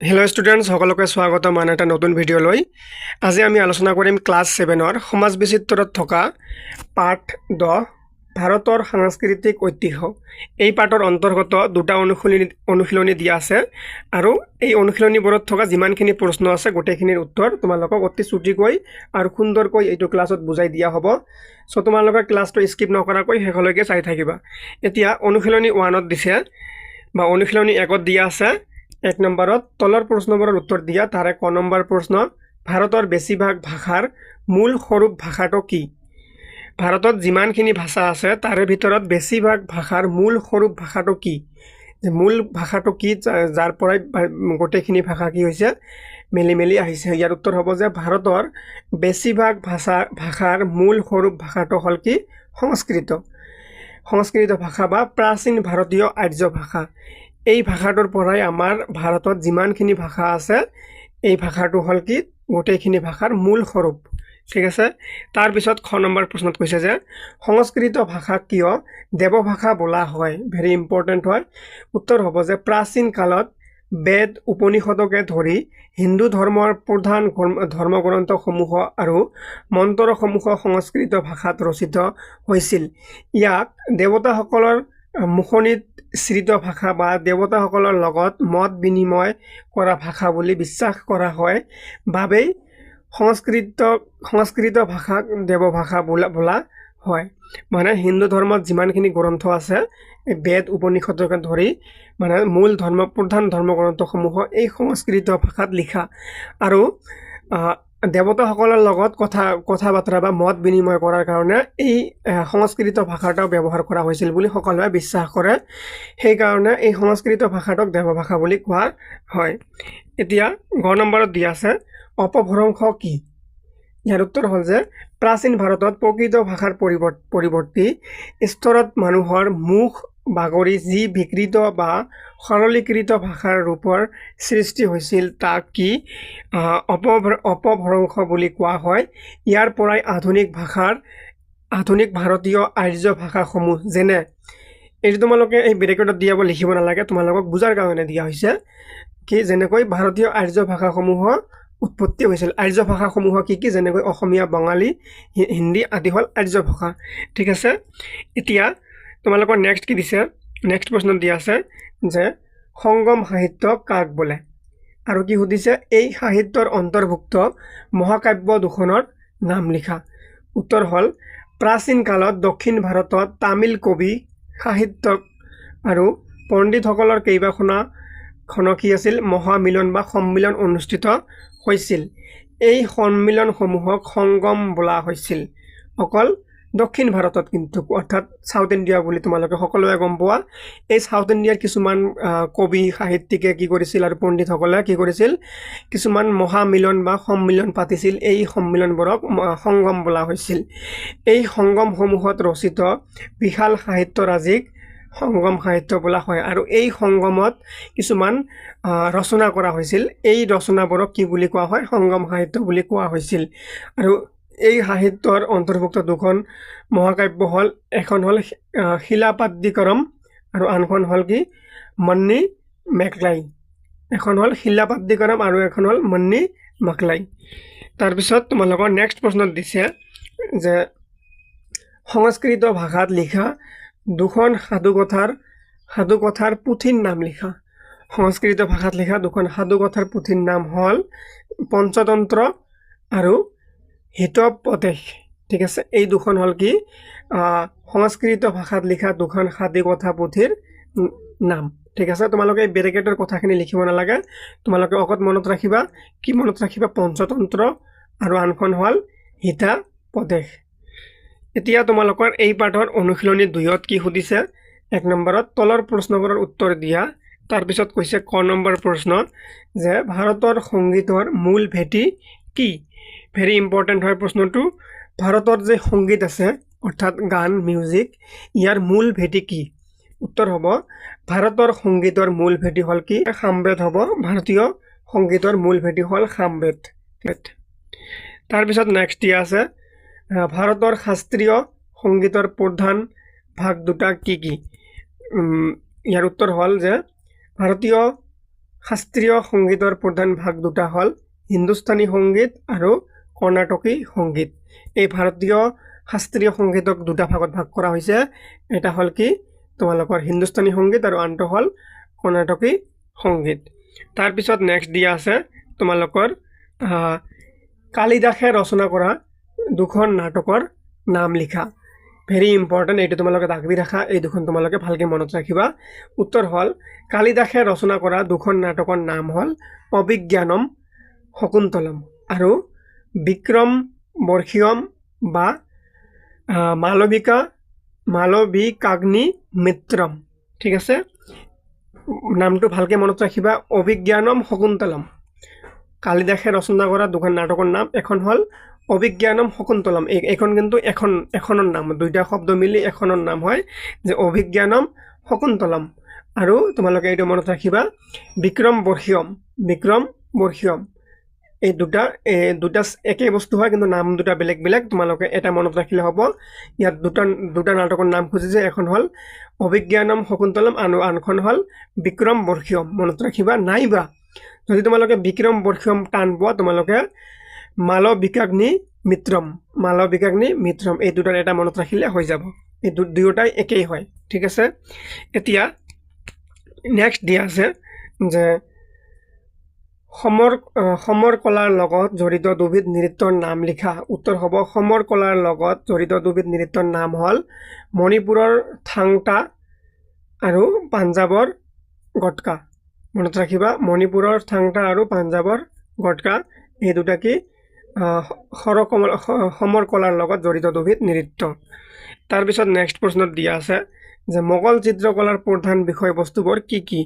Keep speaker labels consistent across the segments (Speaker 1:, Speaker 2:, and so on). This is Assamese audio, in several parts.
Speaker 1: হেল্ল' ষ্টুডেণ্টছ সকলোকে স্বাগতম আন এটা নতুন ভিডিঅ'লৈ। আজি আমি আলোচনা কৰিম ক্লাছ 7-ৰ সমাজ বিচিত্ৰত থকা পাঠ 10 ভাৰতৰ সাংস্কৃতিক ঐতিহ্য। এই পাঠৰ অন্তৰ্গত দুটা অনুশীলনী দিয়া আছে আৰু এই অনুশীলনীবোৰত থকা যিমানখিনি প্ৰশ্ন আছে গোটেইখিনিৰ উত্তৰ তোমালোকক অতি চুটিকৈ আৰু সুন্দৰকৈ এইটো ক্লাছত বুজাই দিয়া হ'ব। চ' তোমালোকে ক্লাছটো স্কিপ নকৰাকৈ শেষলৈকে চাই থাকিবা। এতিয়া অনুশীলনী 1ত দিছে বা অনুশীলনী 1ত দিয়া আছে 1 নম্বৰত তলৰ প্ৰশ্নবোৰৰ উত্তৰ দিয়া। তাৰে ক নম্বৰ প্ৰশ্ন, ভাৰতৰ বেছিভাগ ভাষাৰ মূল স্বৰূপ ভাষাটো কি? ভাৰতত যিমানখিনি ভাষা আছে তাৰে ভিতৰত বেছিভাগ ভাষাৰ মূল স্বৰূপ ভাষাটো কি? যে মূল ভাষাটো কি যাৰ পৰাই গোটেইখিনি ভাষা কি হৈছে মেলি আহিছে। ইয়াৰ উত্তৰ হ'ব যে ভাৰতৰ বেছিভাগ ভাষাৰ মূল স্বৰূপ ভাষাটো হ'ল কি? সংস্কৃত ভাষা বা প্ৰাচীন ভাৰতীয় আৰ্য ভাষা। এই ভাষাটোৰ পৰাই আমাৰ ভাৰতত যিমানখিনি ভাষা আছে এই ভাষাটো হ'ল কি? গোটেইখিনি ভাষাৰ মূল স্বৰূপ। ঠিক আছে। তাৰপিছত খ নম্বৰ প্ৰশ্নত কৈছে যে সংস্কৃত ভাষাক কিয় দেৱভাষা বোলা হয়? ভেৰি ইম্পৰ্টেণ্ট হয়। উত্তৰ হ'ব যে প্ৰাচীন কালত বেদ উপনিষদকে ধৰি হিন্দু ধৰ্মৰ প্ৰধান ধৰ্মগ্ৰন্থসমূহ আৰু মন্ত্ৰসমূহ সংস্কৃত ভাষাত ৰচিত হৈছিল। ইয়াক দেৱতাসকলৰ মুখনিত সৃত ভাষা বা দেৱতাসকলৰ লগত মত বিনিময় কৰা ভাষা বুলি বিশ্বাস কৰা হয় বাবেই সংস্কৃত ভাষাক দেৱভাষা বোলা হয়। মানে হিন্দু ধৰ্মত যিমানখিনি গ্ৰন্থ আছে বেদ উপনিষদকে ধৰি মানে মূল প্ৰধান ধৰ্মগ্ৰন্থসমূহ এই সংস্কৃত ভাষাত লিখা আৰু দেৱতাসকলৰ লগত কথা বাৰ্তা বা মত বিনিময় কৰাৰ কাৰণে এই সংস্কৃত ভাষাটো ব্যৱহাৰ কৰা হৈছিল বুলি সকলোৱে বিশ্বাস কৰে। সেইকাৰণে এই সংস্কৃত ভাষাটোক দেৱভাষা বুলি কোৱা হয়। এতিয়া গ নম্বৰত দিয়া আছে অপভ্ৰংশ কি? ইয়াৰ উত্তৰ হ'ল যে প্ৰাচীন ভাৰতত প্ৰকৃত ভাষাৰ পৰিৱৰ্তী স্তৰত মানুহৰ মুখ বাগৰি যি বিকৃত বা সৰলীকৃত ভাষাৰ ৰূপৰ সৃষ্টি হৈছিল তাক কি অপভ্ৰংশ বুলি কোৱা হয়। ইয়াৰ পৰাই আধুনিক ভাৰতীয় আৰ্য ভাষাসমূহ যেনে এইটো তোমালোকে এই ব্ৰেকেটত দিয়া লিখিব নালাগে, তোমালোকক বুজাৰ কাৰণে দিয়া হৈছে কি যেনেকৈ ভাৰতীয় আৰ্য ভাষাসমূহৰ উৎপত্তি হৈছিল। আৰ্য ভাষাসমূহ কি কি? যেনেকৈ অসমীয়া, বঙালী, হিন্দী আদি হ'ল আৰ্য ভাষা। ঠিক আছে। এতিয়া তোমালোকৰ নেক্সট কি দিছে? নেক্সট প্ৰশ্নত দিয়া আছে যে সংগম সাহিত্য কাক বোলে? আৰু কি সুধিছে? এই সাহিত্যৰ অন্তৰ্ভুক্ত মহাকাব্য দুখনৰ নাম লিখা। উত্তৰ হ'ল প্ৰাচীন কালত দক্ষিণ ভাৰতত তামিল কবি সাহিত্যক আৰু পণ্ডিতসকলৰ কেইবাখন কি আছিল মহামিলন বা সন্মিলন অনুষ্ঠিত হৈছিল। এই সন্মিলনসমূহক সংগম বোলা হৈছিল অকল দক্ষিণ ভাৰতত, কিন্তু অৰ্থাৎ সাউথ ইণ্ডিয়া বুলি তোমালোকে সকলোৱে গম পোৱা। এই সাউথ ইণ্ডিয়াৰ কিছুমান কবি সাহিত্যিকে কি কৰিছিল আৰু পণ্ডিতসকলে কি কৰিছিল কিছুমান মহামিলন বা সন্মিলন পাতিছিল। এই সন্মিলনবোৰক সংগম বোলা হৈছিল। এই সংগমসমূহত ৰচিত বিশাল সাহিত্যৰাজিক সংগম সাহিত্য বোলা হয় আৰু এই সংগমত কিছুমান ৰচনা কৰা হৈছিল। এই ৰচনাবোৰক কি বুলি কোৱা হয়? সংগম সাহিত্য বুলি কোৱা হৈছিল। আৰু এই সাহিত্যৰ অন্তৰ্ভুক্ত দুখন মহাকাব্য হ'ল, এখন হ'ল শিলাপাদ্যিকৰম আৰু আনখন হ'ল কি মন্নী মেকলাই। এখন হ'ল শিলাপাদ্যিকৰম আৰু এখন হ'ল মন্নী মেকলাই। তাৰপিছত তোমালোকৰ নেক্সট প্ৰশ্নত দিছে যে সংস্কৃত ভাষাত লিখা দুখন সাধুকথাৰ পুথিৰ নাম লিখা। সংস্কৃত ভাষাত লিখা দুখন সাধুকথাৰ পুথিৰ নাম হ'ল পঞ্চতন্ত্ৰ আৰু হিতোপদেশ। ঠিক আছে। এই দুখন হ'ল কি সংস্কৃত ভাষাত লিখা দুখন সাধুকথা পুথিৰ নাম। ঠিক আছে। তোমালোকে এই ব্ৰেকেটৰ কথাখিনি লিখিব নালাগে, তোমালোকে অকল মনত ৰাখিবা। কি মনত ৰাখিবা? পঞ্চতন্ত্ৰ আৰু আনখন হ'ল হিতোপদেশ। এতিয়া তোমালোকৰ এই পাঠৰ অনুশীলনী 2ত কি সুধিছে? 1 নম্বৰত তলৰ প্ৰশ্নবোৰৰ উত্তৰ দিয়া। তাৰপিছত কৈছে ক নম্বৰ প্ৰশ্ন যে ভাৰতৰ সংগীতৰ মূল ভেটি কি? ভেৰি ইম্পৰ্টেণ্ট হয় প্ৰশ্নটো। ভাৰতৰ যে সংগীত আছে অৰ্থাৎ গান মিউজিক, ইয়াৰ মূল ভেটি কি? উত্তৰ হ'ব ভাৰতৰ সংগীতৰ মূল ভেটি হ'ল কি? সামবেদ হ'ব। ভাৰতীয় সংগীতৰ মূল ভেটি হ'ল সামবেদ। তাৰপিছত নেক্সট দিয়া আছে ভাৰতৰ শাস্ত্ৰীয় সংগীতৰ প্ৰধান ভাগ দুটা কি কি? ইয়াৰ উত্তৰ হ'ল যে ভাৰতীয় শাস্ত্ৰীয় সংগীতৰ প্ৰধান ভাগ দুটা হ'ল হিন্দুস্তানী সংগীত আৰু কৰ্ণাটকী সংগীত। এই ভাৰতীয় শাস্ত্ৰীয় সংগীতক দুটা ভাগত ভাগ কৰা হৈছে। এটা হ'ল কি তোমালোকৰ হিন্দুস্তানী সংগীত আৰু আনটো হ'ল কৰ্ণাটকী সংগীত। তাৰপিছত নেক্সট দিয়া আছে তোমালোকৰ কালিদাসে ৰচনা কৰা দুখন নাটকৰ নাম লিখা। ভেৰি ইম্পৰ্টেণ্ট, এইটো তোমালোকে দাগ দি ৰাখা, এই দুখন তোমালোকে ভালকৈ মনত ৰাখিবা। উত্তৰ হ'ল কালিদাসে ৰচনা কৰা দুখন নাটকৰ নাম হ'ল অভিজ্ঞানম শকুন্তলম আৰু বিক্ৰম বৰ্ষীয়ম বা মালবিকাগ্নি মিত্ৰম। ঠিক আছে, নামটো ভালকৈ মনত ৰাখিবা, অভিজ্ঞানম শকুন্তলম। কালিদাসে ৰচনা কৰা দুখন নাটকৰ নাম, এখন হ'ল অভিজ্ঞানম শকুন্তলম। এইখন কিন্তু এখনৰ নাম, দুইটা শব্দ মিলি এখনৰ নাম হয় যে অভিজ্ঞানম শকুন্তলম। আৰু তোমালোকে এইটো মনত ৰাখিবা বিক্ৰম বৰ্ষীয়ম। এই দুটা একেই বস্তু হয়, কিন্তু নাম দুটা বেলেগ বেলেগ। তোমালোকে এটা মনত ৰাখিলে হ'ব। ইয়াত দুটা নাটকৰ নাম খুজিছে, এখন হ'ল অভিজ্ঞানম শকুন্তলম আৰু আনখন হ'ল বিক্ৰম বৰ্ষীয়ম। মনত ৰাখিবা, নাইবা যদি তোমালোকে বিক্ৰম বৰ্ষীয়ম টান পোৱা তোমালোকে মালবিকাগ্নি মিত্ৰম এই দুটাৰ এটা মনত ৰাখিলে হৈ যাব। এই দুয়োটাই একেই হয়। ঠিক আছে, এতিয়া নেক্সট দিয়া আছে যে সমৰ কলাৰ লগত জড়িত দুবিধ নৃত্যৰ নাম লিখা। উত্তৰ হ'ব সমৰ কলাৰ লগত জড়িত দুবিধ নৃত্যৰ নাম হ'ল মণিপুৰৰ থাংটা আৰু পাঞ্জাৱৰ গটকা। মনত ৰাখিবা, মণিপুৰৰ থাংটা আৰু পাঞ্জাৱৰ গটকা এই দুটা কি সমৰ কলাৰ লগত জড়িত দুবিধ নৃত্য। তাৰপিছত নেক্সট প্ৰশ্নত দিয়া আছে যে মোগল চিত্ৰকলাৰ প্ৰধান বিষয়বস্তুবোৰ কি কি।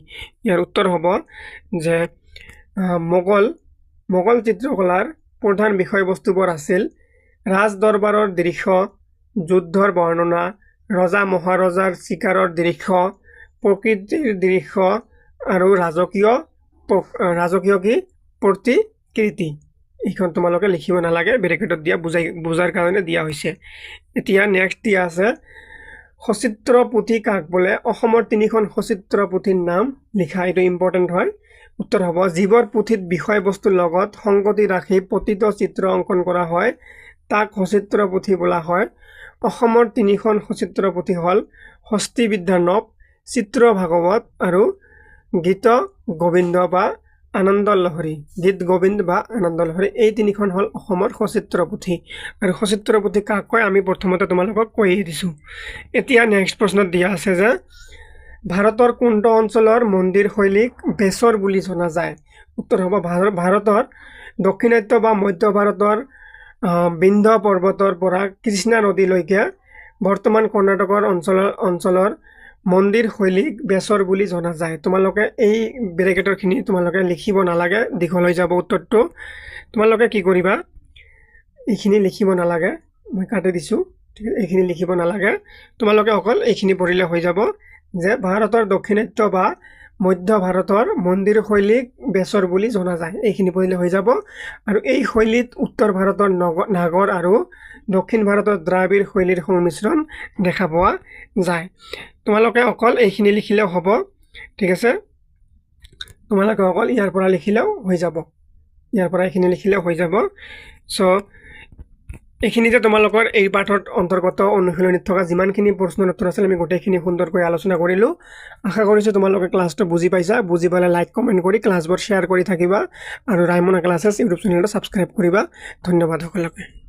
Speaker 1: ইয়াৰ উত্তৰ হ'ব যে মোগল চিত্ৰকলাৰ প্ৰধান বিষয়বস্তুবোৰ আছিল ৰাজ দৰবাৰৰ দৃশ্য, যুদ্ধৰ বৰ্ণনা, ৰজা মহাৰজাৰ চিকাৰৰ দৃশ্য, প্ৰকৃতিৰ দৃশ্য আৰু ৰাজকীয় কি প্ৰতিকৃতি। এইখন তোমালোকে লিখিব নালাগে, ব্ৰেকেটত দিয়া বুজাৰ কাৰণে দিয়া হৈছে। এতিয়া নেক্সট দিয়া আছে সচিত্ৰ পুথি কাক বোলে। অসমৰ 3খন সচিত্ৰ পুথিৰ নাম লিখা। এইটো ইম্পৰ্টেণ্ট হয়। উত্তৰ হ'ব যিবোৰ পুথিত বিষয়বস্তুৰ লগত সংগতি ৰাখি পতিত চিত্ৰ অংকন কৰা হয় তাক সচিত্ৰ পুথি বোলা হয়। অসমৰ 3খন সচিত্ৰ পুথি হ'ল হস্তি বিদ্যানৱ, চিত্ৰ ভাগৱত আৰু গীত গোবিন্দ বা আনন্দ লহৰী। এই 3খন হ'ল অসমৰ সচিত্ৰ পুথি। আৰু সচিত্ৰ পুথি কাক কয় আমি প্ৰথমতে তোমালোকক কৈয়ে দিছোঁ। এতিয়া নেক্সট প্ৰশ্নত দিয়া আছে যে ভাৰতৰ কোনটো অঞ্চলৰ মন্দিৰ শৈলীক বেচৰ বুলি জনা যায়। উত্তৰ হ'ব ভাৰতৰ দক্ষিণাত্য বা মধ্য ভাৰতৰ বিন্ধ্য পৰ্বতৰ পৰা কৃষ্ণা নদীলৈকে বৰ্তমান কৰ্ণাটকৰ অঞ্চলৰ মন্দিৰ শৈলীক বেচৰ বুলি জনা যায়। তোমালোকে এই ব্ৰেকেটৰখিনি তোমালোকে লিখিব নালাগে, দীঘল হৈ যাব উত্তৰটো। তোমালোকে কি কৰিবা, এইখিনি লিখিব নালাগে, মই কাটি দিছোঁ। ঠিক আছে, এইখিনি লিখিব নালাগে, তোমালোকে অকল এইখিনি পঢ়িলে হৈ যাব যে ভাৰতৰ দক্ষিণাত্য বা মধ্য ভাৰতৰ মন্দিৰ শৈলীক বেচৰ বুলি জনা যায়। এইখিনি পঢ়িলে হৈ যাব। আৰু এই শৈলীত উত্তৰ ভাৰতৰ নাগৰ আৰু দক্ষিণ ভাৰতৰ দ্ৰাবিড় শৈলীৰ সংমিশ্ৰণ দেখা পোৱা যায়। তোমালোকে অকল এইখিনি লিখিলেও হ'ব। ঠিক আছে, তোমালোকে অকল ইয়াৰ পৰা লিখিলেও হৈ যাব, ইয়াৰ পৰা এইখিনি লিখিলেও হৈ যাব। চ' এইখিনিতে তোমালোকৰ এই পাঠৰ অন্তৰ্গত অনুশীলনীত থকা যিমানখিনি প্ৰশ্নৰ উত্তৰ আছিল আমি গোটেইখিনি সুন্দৰকৈ আলোচনা কৰিলোঁ। আশা কৰিছোঁ তোমালোকে ক্লাছটো বুজি পাইছা। বুজি পালে লাইক কমেণ্ট কৰি ক্লাছবোৰ শ্বেয়াৰ কৰি থাকিবা আৰু ৰাইমনা ক্লাছেছ ইউটিউব চেনেলটো ছাবস্ক্ৰাইব কৰিবা। ধন্যবাদ সকলোকে।